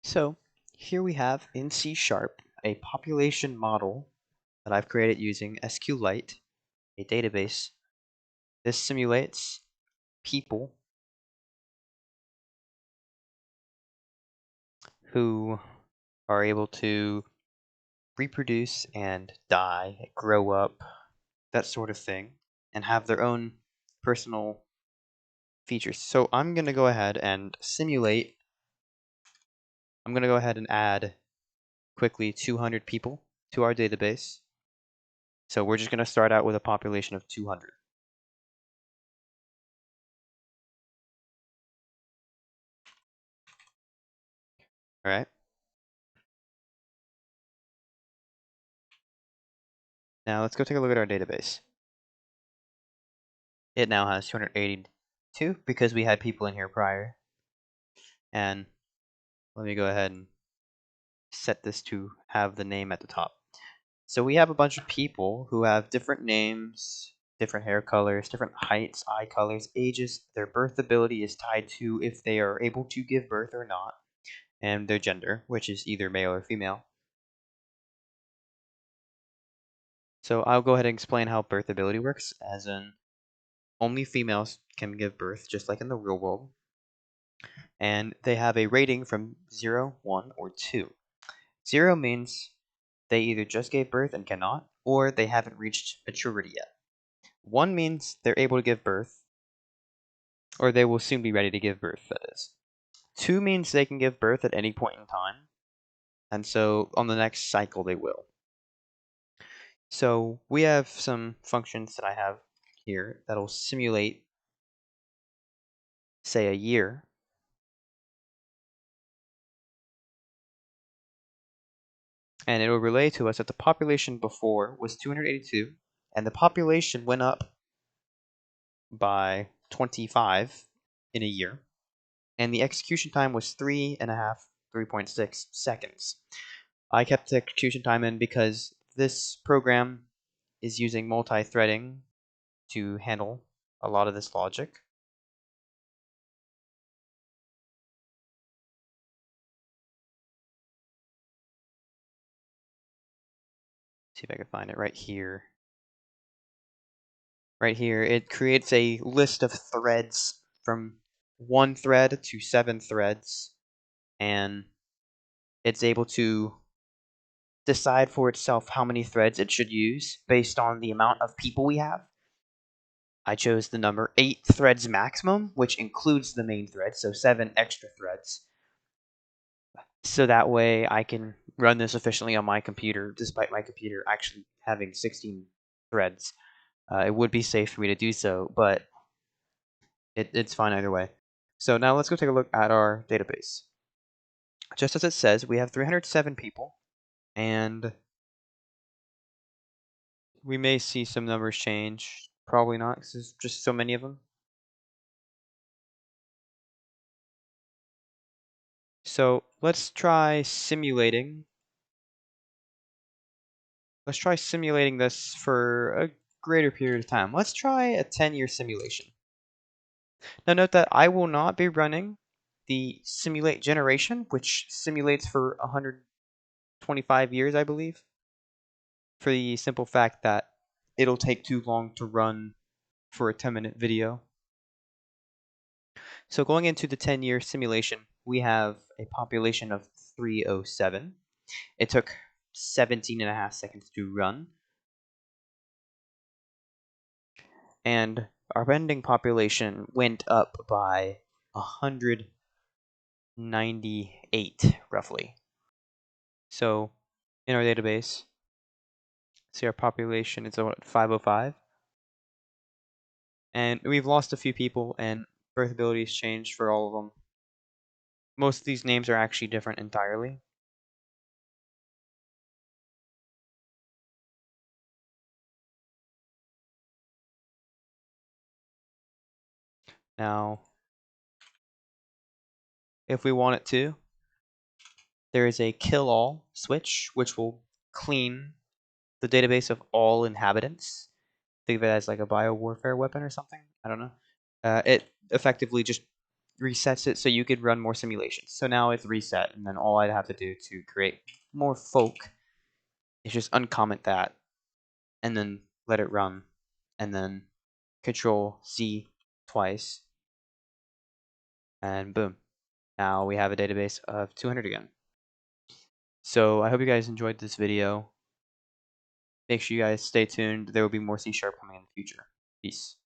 So here we have in C# a population model that I've created using sqlite, a database. This simulates people who are able to reproduce and die, grow up, that sort of thing, and have their own personal features. So I'm going to go ahead and add quickly 200 people to our database. So we're just going to start out with a population of 200. All right. Now let's go take a look at our database. It now has 282 because we had people in here prior. And let me go ahead and set this to have the name at the top. So we have a bunch of people who have different names, different hair colors, different heights, eye colors, ages. Their birth ability is tied to if they are able to give birth or not, and their gender, which is either male or female. So I'll go ahead and explain how birth ability works, as in only females can give birth, just like in the real world. And they have a rating from 0, 1, or 2. 0 means they either just gave birth and cannot, or they haven't reached maturity yet. 1 means they're able to give birth, or they will soon be ready to give birth, that is. 2 means they can give birth at any point in time, and so on the next cycle they will. So we have some functions that I have here that'll simulate, say, a year. And it will relay to us that the population before was 282, and the population went up by 25 in a year, and the execution time was 3.6 seconds. I kept the execution time in because this program is using multi-threading to handle a lot of this logic. See if I can find it right here. Right here, it creates a list of threads from 1 thread to 7 threads, and it's able to decide for itself how many threads it should use based on the amount of people we have. I chose the number 8 threads maximum, which includes the main thread, so 7 extra threads. So that way I can run this efficiently on my computer, despite my computer actually having 16 threads. It would be safe for me to do so, but it's fine either way. So now let's go take a look at our database. Just as it says, we have 307 people, and we may see some numbers change. Probably not, because there's just so many of them. So let's try simulating. Let's try simulating this for a greater period of time. Let's try a 10-year simulation. Now note that I will not be running the simulate generation, which simulates for 125 years, I believe, for the simple fact that it'll take too long to run for a 10-minute video. So going into the 10-year simulation, we have a population of 307. It took 17.5 seconds to run. And our pending population went up by 198, roughly. So in our database, see our population is at 505. And we've lost a few people, and birth ability has changed for all of them. Most of these names are actually different entirely. Now, if we want it to, there is a kill all switch, which will clean the database of all inhabitants. Think of it as like a biowarfare weapon or something. I don't know. It effectively just resets it so you could run more simulations. So now it's reset, and then all I'd have to do to create more folk is just uncomment that, and then let it run, and then Control C twice, and boom. Now we have a database of 200 again. So I hope you guys enjoyed this video. Make sure you guys stay tuned. There will be more C# coming in the future. Peace.